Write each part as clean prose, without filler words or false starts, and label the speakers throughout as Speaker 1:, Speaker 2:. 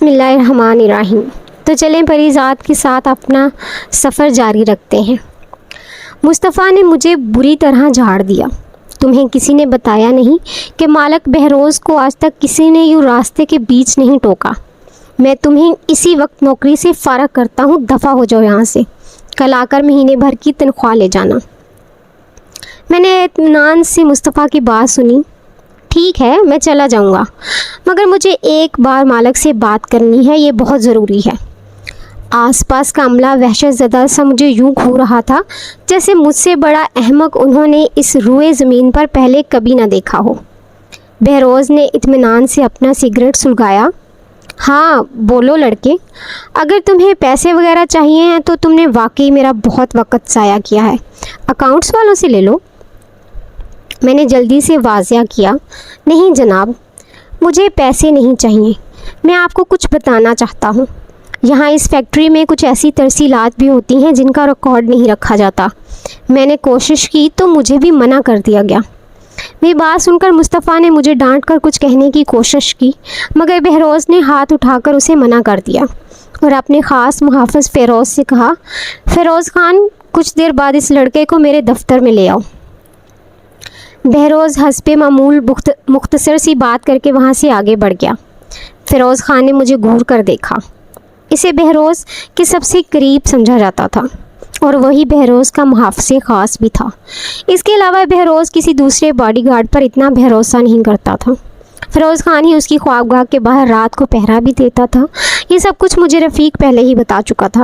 Speaker 1: بسم اللہ الرحمن الرحیم۔ تو چلیں پریزاد کے ساتھ اپنا سفر جاری رکھتے ہیں۔ مصطفیٰ نے مجھے بری طرح جھاڑ دیا۔ تمہیں کسی نے بتایا نہیں کہ مالک بہروز کو آج تک کسی نے یوں راستے کے بیچ نہیں ٹوکا۔ میں تمہیں اسی وقت نوکری سے فارغ کرتا ہوں، دفع ہو جاؤ یہاں سے، کل آ کر مہینے بھر کی تنخواہ لے جانا۔ میں نے اطمینان سے مصطفیٰ کی بات سنی۔ ٹھیک ہے، میں چلا جاؤں گا، مگر مجھے ایک بار مالک سے بات کرنی ہے، یہ بہت ضروری ہے۔ آس پاس کا عملہ وحشت زدہ سا مجھے یوں گھور رہا تھا جیسے مجھ سے بڑا احمق انہوں نے اس روئے زمین پر پہلے کبھی نہ دیکھا ہو۔ بہروز نے اطمینان سے اپنا سگریٹ سلگایا۔ ہاں بولو لڑکے، اگر تمہیں پیسے وغیرہ چاہیے ہیں تو تم نے واقعی میرا بہت وقت ضائع کیا ہے، اکاؤنٹس والوں سے لے لو۔ میں نے جلدی سے واضح کیا، نہیں جناب، مجھے پیسے نہیں چاہیے، میں آپ کو کچھ بتانا چاہتا ہوں۔ یہاں اس فیکٹری میں کچھ ایسی ترسیلات بھی ہوتی ہیں جن کا ریکارڈ نہیں رکھا جاتا۔ میں نے کوشش کی تو مجھے بھی منع کر دیا گیا۔ میری بات سن کر مصطفیٰ نے مجھے ڈانٹ کر کچھ کہنے کی کوشش کی، مگر بہروز نے ہاتھ اٹھا کر اسے منع کر دیا اور اپنے خاص محافظ فیروز سے کہا، فیروز خان، کچھ دیر بعد اس لڑکے کو میرے دفتر میں لے آؤ۔ بہروز حسب معمول مختصر سی بات کر کے وہاں سے آگے بڑھ گیا۔ فیروز خان نے مجھے گھور کر دیکھا۔ اسے بہروز کے سب سے قریب سمجھا جاتا تھا اور وہی بہروز کا محافظ خاص بھی تھا۔ اس کے علاوہ بہروز کسی دوسرے باڈی گارڈ پر اتنا بھروسہ نہیں کرتا تھا۔ فیروز خان ہی اس کی خوابگاہ کے باہر رات کو پہرا بھی دیتا تھا۔ یہ سب کچھ مجھے رفیق پہلے ہی بتا چکا تھا۔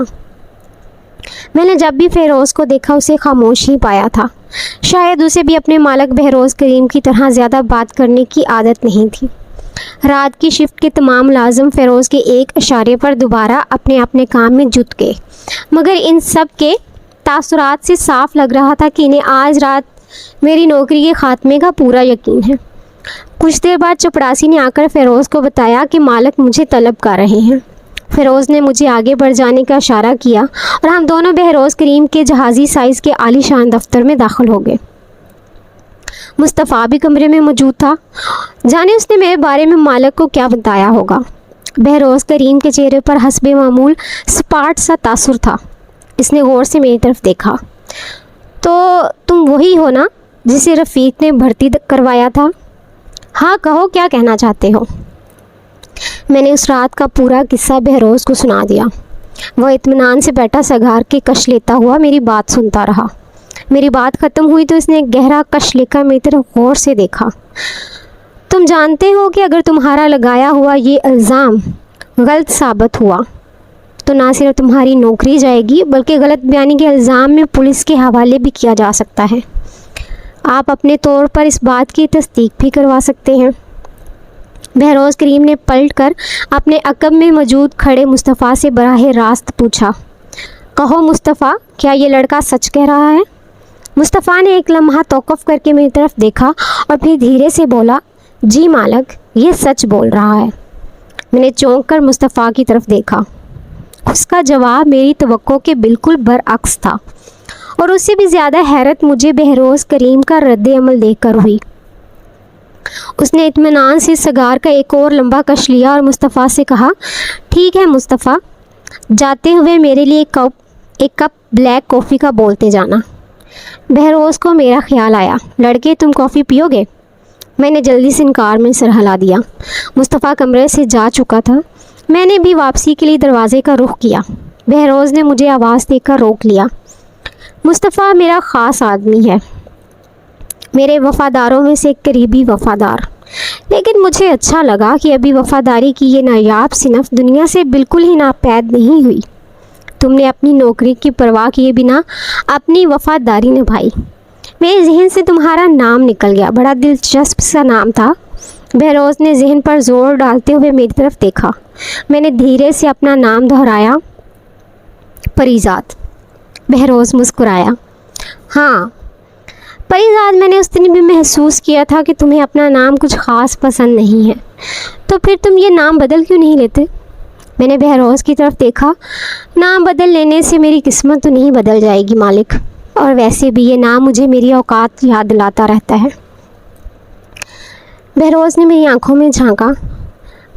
Speaker 1: میں نے جب بھی فیروز کو دیکھا اسے خاموش ہی پایا تھا۔ شاید اسے بھی اپنے مالک بہروز کریم کی طرح زیادہ بات کرنے کی عادت نہیں تھی۔ رات کی شفٹ کے تمام ملازم فیروز کے ایک اشارے پر دوبارہ اپنے کام میں جٹ گئے، مگر ان سب کے تاثرات سے صاف لگ رہا تھا کہ انہیں آج رات میری نوکری کے خاتمے کا پورا یقین ہے۔ کچھ دیر بعد چپڑاسی نے آ کر فیروز کو بتایا کہ مالک مجھے طلب کر رہے ہیں۔ فیروز نے مجھے آگے بڑھ جانے کا اشارہ کیا اور ہم دونوں بہروز کریم کے جہازی سائز کے عالی شان دفتر میں داخل ہو گئے۔ مصطفیٰ بھی کمرے میں موجود تھا۔ جانے اس نے میرے بارے میں مالک کو کیا بتایا ہوگا۔ بہروز کریم کے چہرے پر حسب معمول سپاٹ سا تاثر تھا۔ اس نے غور سے میری طرف دیکھا۔ تو تم وہی ہو نا جسے رفیق نے بھرتی کروایا تھا؟ ہاں کہو، کیا کہنا چاہتے ہو؟ میں نے اس رات کا پورا قصہ بہروز کو سنا دیا۔ وہ اطمینان سے بیٹھا سگار کے کش لیتا ہوا میری بات سنتا رہا۔ میری بات ختم ہوئی تو اس نے ایک گہرا کش لے کر میری طرف غور سے دیکھا۔ تم جانتے ہو کہ اگر تمہارا لگایا ہوا یہ الزام غلط ثابت ہوا تو نہ صرف تمہاری نوکری جائے گی بلکہ غلط بیانی کے الزام میں پولیس کے حوالے بھی کیا جا سکتا ہے۔ آپ اپنے طور پر اس بات کی تصدیق بھی کروا سکتے ہیں۔ بہروز کریم نے پلٹ کر اپنے عقب میں موجود کھڑے مصطفیٰ سے براہ راست پوچھا، کہو مصطفیٰ، کیا یہ لڑکا سچ کہہ رہا ہے؟ مصطفیٰ نے ایک لمحہ توقف کر کے میری طرف دیکھا اور پھر دھیرے سے بولا، جی مالک، یہ سچ بول رہا ہے۔ میں نے چونک کر مصطفیٰ کی طرف دیکھا۔ اس کا جواب میری توقع کے بالکل برعکس تھا اور اس سے بھی زیادہ حیرت مجھے بہروز کریم کا رد عمل دیکھ کر ہوئی۔ اس نے اطمینان سے سگار کا ایک اور لمبا کش لیا اور مصطفیٰ سے کہا، ٹھیک ہے مصطفیٰ، جاتے ہوئے میرے لیے ایک کپ بلیک کافی کا بولتے جانا۔ بہروز کو میرا خیال آیا، لڑکے تم کافی پیو گے؟ میں نے جلدی سے انکار میں سر ہلا دیا۔ مصطفیٰ کمرے سے جا چکا تھا۔ میں نے بھی واپسی کے لیے دروازے کا رخ کیا۔ بہروز نے مجھے آواز دے کر روک لیا۔ مصطفیٰ میرا خاص آدمی ہے، میرے وفاداروں میں سے ایک قریبی وفادار، لیکن مجھے اچھا لگا کہ ابھی وفاداری کی یہ نایاب صنف دنیا سے بالکل ہی ناپید نہیں ہوئی۔ تم نے اپنی نوکری کی پرواہ کیے بنا اپنی وفاداری نبھائی۔ میرے ذہن سے تمہارا نام نکل گیا، بڑا دلچسپ سا نام تھا۔ بہروز نے ذہن پر زور ڈالتے ہوئے میری طرف دیکھا۔ میں نے دھیرے سے اپنا نام دہرایا، پریزاد۔ بہروز مسکرایا، ہاں پریزاد، میں نے اس دن بھی محسوس کیا تھا کہ تمہیں اپنا نام کچھ خاص پسند نہیں ہے، تو پھر تم یہ نام بدل کیوں نہیں لیتے؟ میں نے بہروز کی طرف دیکھا۔ نام بدل لینے سے میری قسمت تو نہیں بدل جائے گی مالک، اور ویسے بھی یہ نام مجھے میری اوقات یاد دلاتا رہتا ہے۔ بہروز نے میری آنکھوں میں جھانکا۔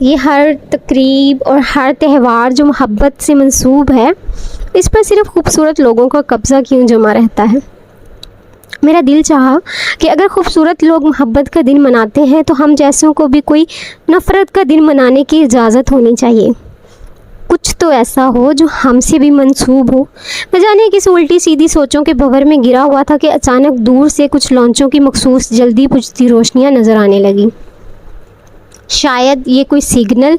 Speaker 1: یہ ہر تقریب اور ہر تہوار جو محبت سے منسوب ہے، اس پر صرف خوبصورت لوگوں کا قبضہ کیوں جمع رہتا ہے؟ میرا دل چاہا کہ اگر خوبصورت لوگ محبت کا دن مناتے ہیں تو ہم جیسوں کو بھی کوئی نفرت کا دن منانے کی اجازت ہونی چاہیے۔ کچھ تو ایسا ہو جو ہم سے بھی منسوب ہو۔ نہ جانے کس الٹی سیدھی سوچوں کے بھنور میں گرا ہوا تھا کہ اچانک دور سے کچھ لانچوں کی مخصوص جلدی بجھتی روشنیاں نظر آنے لگیں۔ شاید یہ کوئی سگنل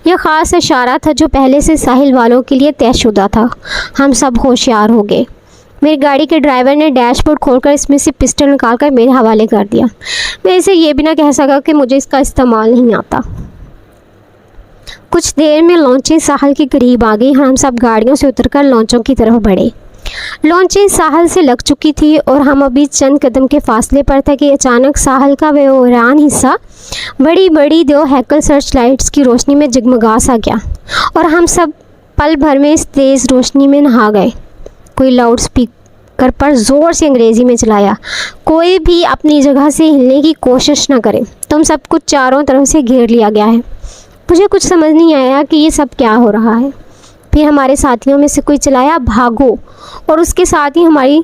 Speaker 1: یا خاص اشارہ تھا جو پہلے سے ساحل والوں کے لیے طے شدہ تھا۔ ہم سب ہوشیار ہو گئے۔ میری گاڑی کے ڈرائیور نے ڈیش بورڈ کھول کر اس میں سے پسٹل نکال کر میرے حوالے کر دیا۔ میں اسے یہ بھی نہ کہہ سکا کہ مجھے اس کا استعمال نہیں آتا۔ کچھ دیر میں لانچیں ساحل کے قریب آ گئی۔ ہم سب گاڑیوں سے اتر کر لانچوں کی طرف بڑھے۔ لانچیں ساحل سے لگ چکی تھی اور ہم ابھی چند قدم کے فاصلے پر تھے کہ اچانک ساحل کا وہ ویران حصہ بڑی بڑی 2 ہیکل سرچ لائٹس کی روشنی میں جگمگا سا گیا اور ہم سب پل بھر میں اس تیز روشنی میں نہا گئے۔ کوئی لاؤڈ سپیکر پر زور سے انگریزی میں چلایا، کوئی بھی اپنی جگہ سے ہلنے کی کوشش نہ کرے، تم سب کچھ چاروں طرف سے گھیر لیا گیا ہے۔ مجھے کچھ سمجھ نہیں آیا کہ یہ سب کیا ہو رہا ہے۔ پھر ہمارے ساتھیوں میں سے کوئی چلایا بھاگو، اور اس کے ساتھ ہی ہماری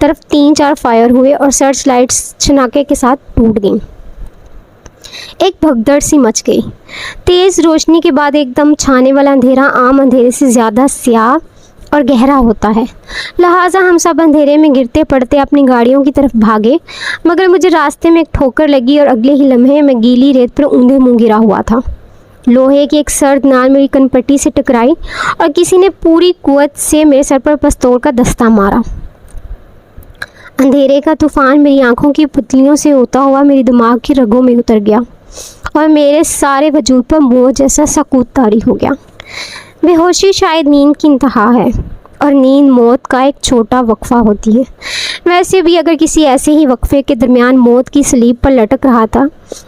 Speaker 1: طرف 3-4 فائر ہوئے اور سرچ لائٹس چھناکے کے ساتھ ٹوٹ گئیں۔ ایک بھگدڑ سی مچ گئی۔ تیز روشنی کے بعد ایک دم چھانے والا اندھیرا عام اندھیرے سے زیادہ سیاہ اور گہرا ہوتا ہے، لہٰذا ہم سب اندھیرے میں گرتے پڑتے اپنی گاڑیوں کی طرف بھاگے، مگر مجھے راستے میں ایک ٹھوکر لگی اور اگلے ہی لمحے میں گیلی ریت پر اوندھے منہ گرا ہوا تھا۔ لوہے کی ایک سرد نال میری کن پٹی سے ٹکرائی اور کسی نے پوری قوت سے میرے سر پر پستول کا دستہ مارا۔ اندھیرے کا طوفان میری آنکھوں کی پتلیوں سے ہوتا ہوا میری دماغ کی رگوں میں اتر گیا اور میرے سارے وجود پر موج جیسا سکوت طاری ہو گیا۔ بے ہوشی شاید نیند کی انتہا ہے، اور نیند موت کا ایک چھوٹا وقفہ ہوتی ہے۔ ویسے بھی اگر کسی ایسے ہی وقفے کے درمیان موت کی سلیب پر لٹک رہا تھا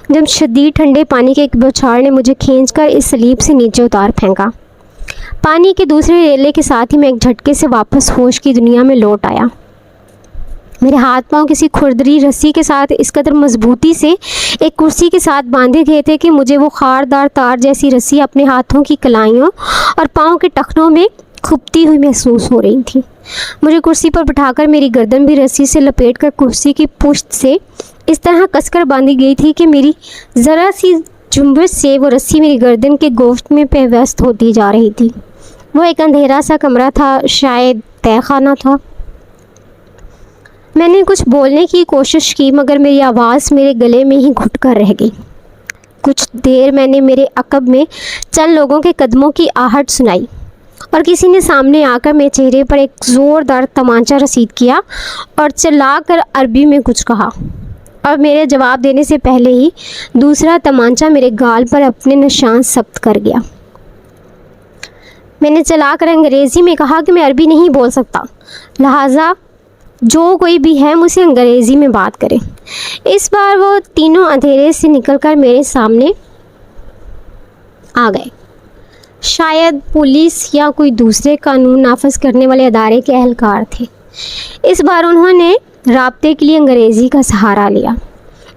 Speaker 1: جب شدید ٹھنڈے پانی کے ایک بوچھاڑ نے مجھے کھینچ کر اس سلیب سے نیچے اتار پھینکا۔ پانی کے دوسرے ریلے کے ساتھ ہی میں ایک جھٹکے سے واپس ہوش کی دنیا میں لوٹ آیا۔ میرے ہاتھ پاؤں کسی کھردری رسی کے ساتھ اس قدر مضبوطی سے ایک کرسی کے ساتھ باندھے گئے تھے کہ مجھے وہ خاردار تار جیسی رسی اپنے ہاتھوں کی کلائیوں اور پاؤں کے ٹخنوں میں کھپتی ہوئی محسوس ہو رہی تھی۔ مجھے کرسی پر بٹھا کر میری گردن بھی رسی سے لپیٹ کر کرسی کی پشت سے اس طرح کس کر باندھی گئی تھی کہ میری ذرا سی جنبش سے وہ رسی میری گردن کے گوشت میں پیوست ہوتی جا رہی تھی۔ وہ ایک اندھیرا سا کمرہ تھا، شاید تہہ خانہ تھا۔ میں نے کچھ بولنے کی کوشش کی مگر میری آواز میرے گلے میں ہی گھٹ کر رہ گئی۔ کچھ دیر میں نے میرے عقب میں چند لوگوں کے قدموں کی آہٹ سنائی اور کسی نے سامنے آ کر میرے چہرے پر ایک زوردار تمانچہ رسید کیا اور چلا کر عربی میں کچھ کہا، اور میرے جواب دینے سے پہلے ہی دوسرا تمانچہ میرے گال پر اپنے نشان ثبت کر گیا۔ میں نے چلا کر انگریزی میں کہا کہ میں عربی نہیں بول سکتا، لہٰذا جو کوئی بھی ہے مجھ سے انگریزی میں بات کرے۔ اس بار وہ تینوں اندھیرے سے نکل کر میرے سامنے آ گئے۔ شاید پولیس یا کوئی دوسرے قانون نافذ کرنے والے ادارے کے اہلکار تھے۔ اس بار انہوں نے رابطے کے لیے انگریزی کا سہارا لیا۔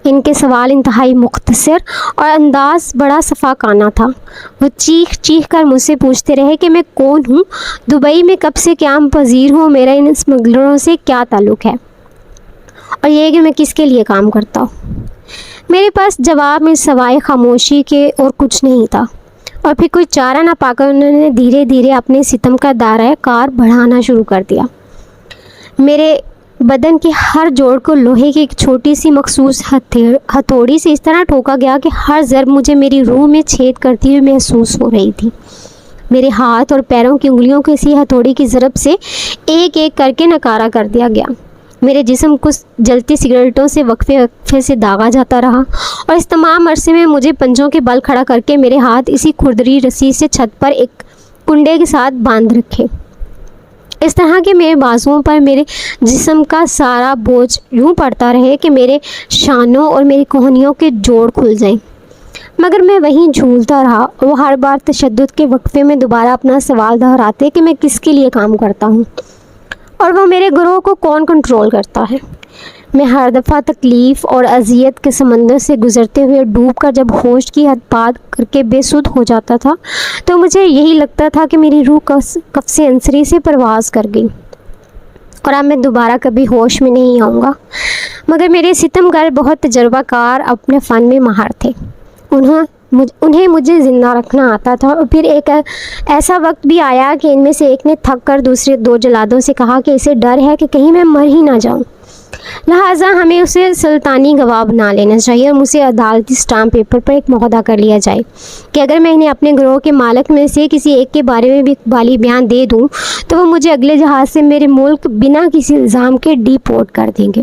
Speaker 1: ان کے سوال انتہائی مختصر اور انداز بڑا صفاقانہ تھا۔ وہ چیخ چیخ کر مجھ سے پوچھتے رہے کہ میں کون ہوں، دبئی میں کب سے قیام پذیر ہوں، میرا ان اسمگلروں سے کیا تعلق ہے، اور یہ کہ میں کس کے لیے کام کرتا ہوں۔ میرے پاس جواب میں سوائے خاموشی کے اور کچھ نہیں تھا، اور پھر کوئی چارہ نہ پا کر انہوں نے دھیرے دھیرے اپنے ستم کا دائرہ کار بڑھانا شروع کر دیا۔ میرے بدن کے ہر جوڑ کو لوہے کی ایک چھوٹی سی مخصوص ہتھوڑی سے اس طرح ٹھوکا گیا کہ ہر ضرب مجھے میری روح میں چھید کرتی ہوئی محسوس ہو رہی تھی۔ میرے ہاتھ اور پیروں کی انگلیوں کو اسی ہتھوڑی کی ضرب سے ایک ایک کر کے نکارا کر دیا گیا۔ میرے جسم کو جلتی سگریٹوں سے وقفے وقفے سے داغا جاتا رہا، اور اس تمام عرصے میں مجھے پنجوں کے بل کھڑا کر کے میرے ہاتھ اسی کھردری رسی سے چھت پر ایک کنڈے کے ساتھ باندھ رکھے، اس طرح کہ میرے بازوؤں پر میرے جسم کا سارا بوجھ یوں پڑتا رہے کہ میرے شانوں اور میری کوہنیوں کے جوڑ کھل جائیں۔ مگر میں وہیں جھولتا رہا، وہ ہر بار تشدد کے وقفے میں دوبارہ اپنا سوال دہراتے کہ میں کس کے لیے کام کرتا ہوں، اور وہ میرے گروہ کو کون کنٹرول کرتا ہے۔ میں ہر دفعہ تکلیف اور اذیت کے سمندر سے گزرتے ہوئے ڈوب کر جب ہوش کی حد پار کر کے بے سدھ ہو جاتا تھا تو مجھے یہی لگتا تھا کہ میری روح کفس عنصری سے پرواز کر گئی اور اب میں دوبارہ کبھی ہوش میں نہیں آؤں گا۔ مگر میرے ستمگر بہت تجربہ کار اپنے فن میں ماہر تھے۔ انہیں مجھے زندہ رکھنا آتا تھا، اور پھر ایک ایسا وقت بھی آیا کہ ان میں سے ایک نے تھک کر دوسرے 2 جلادوں سے کہا کہ اسے ڈر ہے کہ کہیں میں مر ہی نہ جاؤں، لہٰذا ہمیں اسے سلطانی گواہ بنا لینا چاہیے اور مجھے عدالتی اسٹامپ پیپر پر ایک معاہدہ کر لیا جائے کہ اگر میں انہیں اپنے گروہ کے مالک میں سے کسی ایک کے بارے میں بھی اقبالی بیان دے دوں تو وہ مجھے اگلے جہاز سے میرے ملک بنا کسی الزام کے ڈیپورٹ کر دیں گے۔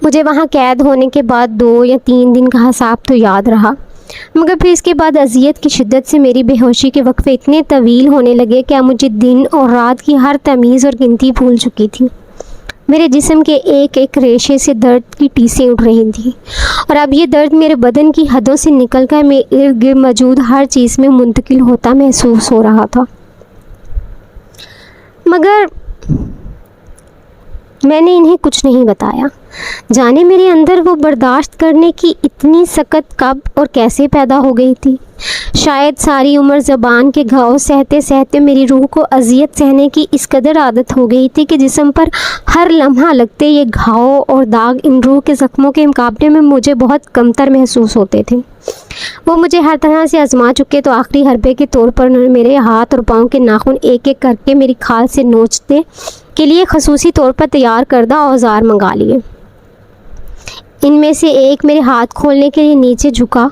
Speaker 1: مجھے وہاں قید ہونے کے بعد 2 یا 3 دن کا حساب تو یاد رہا، مگر پھر اس کے بعد اذیت کی شدت سے میری بے ہوشی کے وقفے اتنے طویل ہونے لگے کہ اب مجھے دن اور رات کی ہر تمیز اور گنتی بھول چکی تھی۔ میرے جسم کے ایک ایک ریشے سے درد کی ٹیسیں اٹھ رہی تھیں، اور اب یہ درد میرے بدن کی حدوں سے نکل کر میرے ارد گرد موجود ہر چیز میں منتقل ہوتا محسوس ہو رہا تھا۔ مگر میں نے انہیں کچھ نہیں بتایا، جانے میرے اندر وہ برداشت کرنے کی اتنی سخت کب اور کیسے پیدا ہو گئی تھی۔ شاید ساری عمر زبان کے گھاؤ سہتے سہتے میری روح کو اذیت سہنے کی اس قدر عادت ہو گئی تھی کہ جسم پر ہر لمحہ لگتے یہ گھاؤ اور داغ ان روح کے زخموں کے مقابلے میں مجھے بہت کمتر محسوس ہوتے تھے۔ وہ مجھے ہر طرح سے آزما چکے تو آخری حربے کے طور پر انہوں نے میرے ہاتھ اور پاؤں کے ناخن ایک ایک کر کے میری کھال سے نوچتے کے لیے خصوصی طور پر تیار کردہ اوزار منگا لیے۔ ان میں سے ایک میرے ہاتھ کھولنے کے لیے نیچے جھکا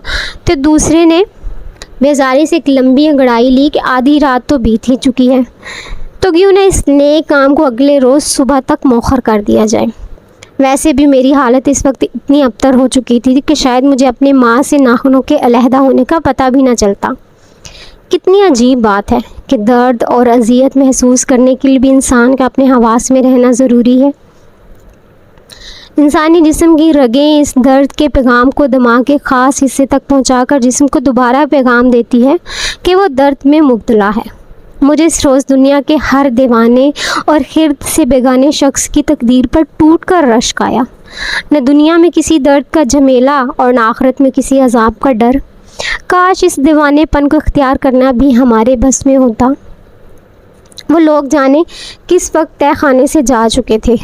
Speaker 1: تو دوسرے نے بیزاری سے ایک لمبی انگڑائی لی کہ آدھی رات تو بیت ہی چکی ہے، تو کیوں نہ اس نئے کام کو اگلے روز صبح تک مؤخر کر دیا جائے۔ ویسے بھی میری حالت اس وقت اتنی ابتر ہو چکی تھی کہ شاید مجھے اپنے ماں سے ناخنوں کے علیحدہ ہونے کا پتہ بھی نہ چلتا۔ کتنی عجیب بات ہے کہ درد اور اذیت محسوس کرنے کے لیے بھی انسان کا اپنے حواس میں رہنا ضروری ہے۔ انسانی جسم کی رگیں اس درد کے پیغام کو دماغ کے خاص حصے تک پہنچا کر جسم کو دوبارہ پیغام دیتی ہے کہ وہ درد میں مبتلا ہے۔ مجھے اس روز دنیا کے ہر دیوانے اور خرد سے بیگانے شخص کی تقدیر پر ٹوٹ کر رشک آیا۔ نہ دنیا میں کسی درد کا جھمیلا اور نہ آخرت میں کسی عذاب کا ڈر۔ کاش اس دیوانے پن کو اختیار کرنا بھی ہمارے بس میں ہوتا۔ وہ لوگ جانے کس وقت تہہ خانے سے جا چکے تھے،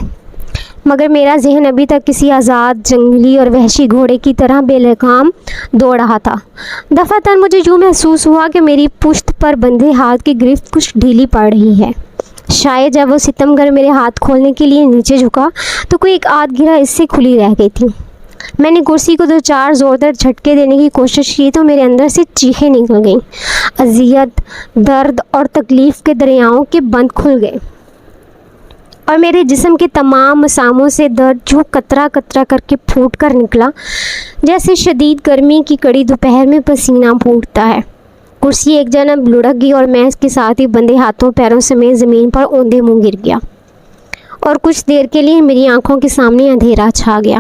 Speaker 1: مگر میرا ذہن ابھی تک کسی آزاد جنگلی اور وحشی گھوڑے کی طرح بے لگام دوڑ رہا تھا۔ دفعتاً مجھے یوں محسوس ہوا کہ میری پشت پر بندھے ہاتھ کی گرفت کچھ ڈھیلی پڑ رہی ہے۔ شاید جب وہ ستمگر میرے ہاتھ کھولنے کے لیے نیچے جھکا تو کوئی ایک آدھ گرہ اس سے کھلی رہ گئی تھی۔ میں نے کرسی کو 2-4 زوردار جھٹکے دینے کی کوشش کی تو میرے اندر سے چیخیں نکل گئیں۔ اذیت، درد اور تکلیف کے دریاؤں کے بند کھل گئے اور میرے جسم کے تمام مساموں سے درد جو قطرہ قطرہ کر کے پھوٹ کر نکلا، جیسے شدید گرمی کی کڑی دوپہر میں پسینہ پھوٹتا ہے۔ کرسی ایک جانب لڑک گئی اور میں اس کے ساتھ ہی بندے ہاتھوں پیروں سمیت زمین پر اوندے منہ گر گیا، اور کچھ دیر کے لیے میری آنکھوں کے سامنے اندھیرا چھا گیا۔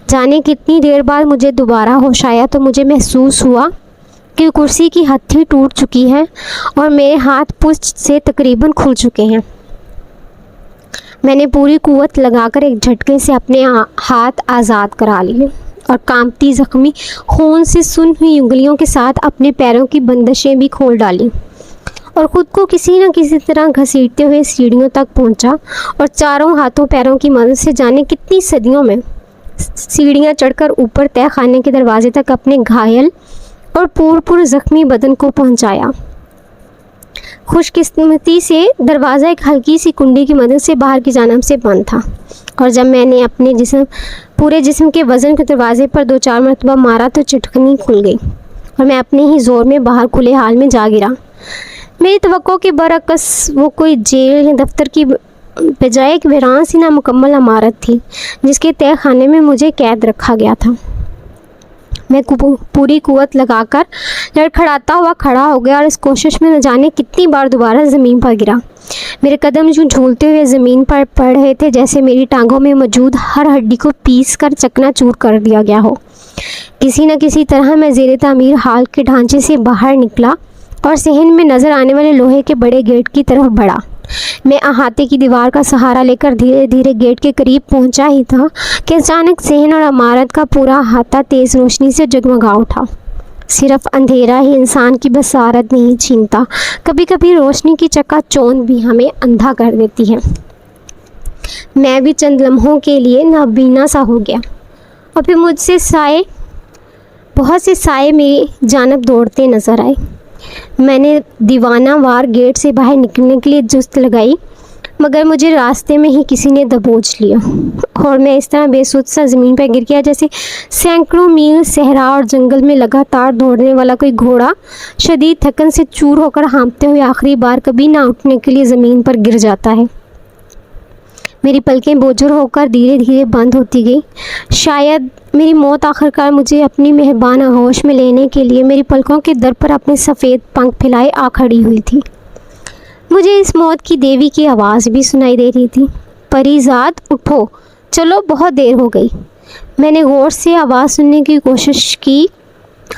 Speaker 1: جانے کتنی دیر بعد مجھے دوبارہ ہوش آیا تو مجھے محسوس ہوا کہ کرسی کی ہتھی ٹوٹ چکی ہے اور میرے ہاتھ پشت سے تقریباً کھل چکے ہیں۔ میں نے پوری قوت لگا کر ایک جھٹکے سے اپنے ہاتھ آزاد کرا لیے اور کانپتی زخمی خون سے سن ہوئی انگلیوں کے ساتھ اپنے پیروں کی بندشیں بھی کھول ڈالیں اور خود کو کسی نہ کسی طرح گھسیٹتے ہوئے سیڑھیوں تک پہنچا اور چاروں ہاتھوں پیروں کی مدد سے جانے کتنی صدیوں میں سیڑھیاں چڑھ کر اوپر تہہ خانے کے دروازے تک اپنے گھائل اور پور زخمی بدن کو پہنچایا۔ خوش قسمتی سے دروازہ ایک ہلکی سی کنڈی کی مدد سے باہر کی جانب سے بند تھا، اور جب میں نے اپنے پورے جسم کے وزن کے دروازے پر 2-4 مرتبہ مارا تو چٹکنی کھل گئی اور میں اپنے ہی زور میں باہر کھلے حال میں جا گرا۔ میری توقع کے برعکس وہ کوئی جیل یا دفتر کی بجائے ایک ویران سی نامکمل عمارت تھی جس کے تہہ خانے میں مجھے قید رکھا گیا تھا۔ میں پوری قوت لگا کر لڑکھڑاتا ہوا کھڑا ہو گیا اور اس کوشش میں نہ جانے کتنی بار دوبارہ زمین پر گرا۔ میرے قدم یوں جھولتے ہوئے زمین پر پڑ رہے تھے جیسے میری ٹانگوں میں موجود ہر ہڈی کو پیس کر چکنا چور کر دیا گیا ہو۔ کسی نہ کسی طرح میں زیر تعمیر ہال کے ڈھانچے سے باہر نکلا اور صحن میں نظر آنے والے لوہے کے بڑے گیٹ کی طرف بڑھا۔ میں احاطے کی دیوار کا سہارا لے کر دھیرے دھیرے گیٹ کے قریب پہنچا ہی تھا کہ اچانک ذہن اور عمارت کا پورا احاطہ تیز روشنی سے جگمگا اٹھا۔ صرف اندھیرا ہی انسان کی بصارت نہیں چھینتا، کبھی کبھی روشنی کی چکا چوند بھی ہمیں اندھا کر دیتی ہے۔ میں بھی چند لمحوں کے لیے نابینا سا ہو گیا، اور پھر مجھ سے بہت سے سائے میری جانب دوڑتے نظر آئے۔ میں نے دیوانہ وار گیٹ سے باہر نکلنے کے لیے جست لگائی، مگر مجھے راستے میں ہی کسی نے دبوچ لیا، اور میں اس طرح بے سود سا زمین پہ گر گیا جیسے سینکڑوں میل صحرا اور جنگل میں لگاتار دوڑنے والا کوئی گھوڑا شدید تھکن سے چور ہو کر ہانپتے ہوئے آخری بار کبھی نہ اٹھنے کے لیے زمین پر گر جاتا ہے۔ میری پلکیں بوجھل ہو کر دھیرے دھیرے بند ہوتی گئی۔ شاید میری موت آخرکار مجھے اپنی مہربان آغوش میں لینے کے لیے میری پلکوں کے در پر اپنے سفید پنکھ پھیلائے آ کھڑی ہوئی تھی۔ مجھے اس موت کی دیوی کی آواز بھی سنائی دے رہی تھی، پری زاد اٹھو، چلو بہت دیر ہو گئی۔ میں نے غور سے آواز سننے کی کوشش کی۔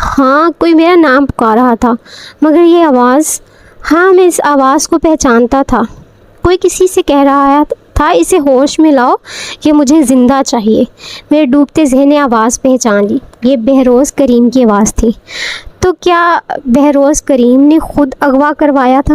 Speaker 1: ہاں، کوئی میرا نام پکار رہا تھا، مگر یہ آواز، ہاں میں اس آواز کو پہچانتا تھا۔ کوئی کسی سے کہہ رہا تھا، اسے ہوش میں لاؤ، یہ مجھے زندہ چاہیے۔ میرے ڈوبتے ذہن نے آواز پہچان لی، یہ بہروز کریم کی آواز تھی۔ تو کیا بہروز کریم نے خود اغوا کروایا تھا؟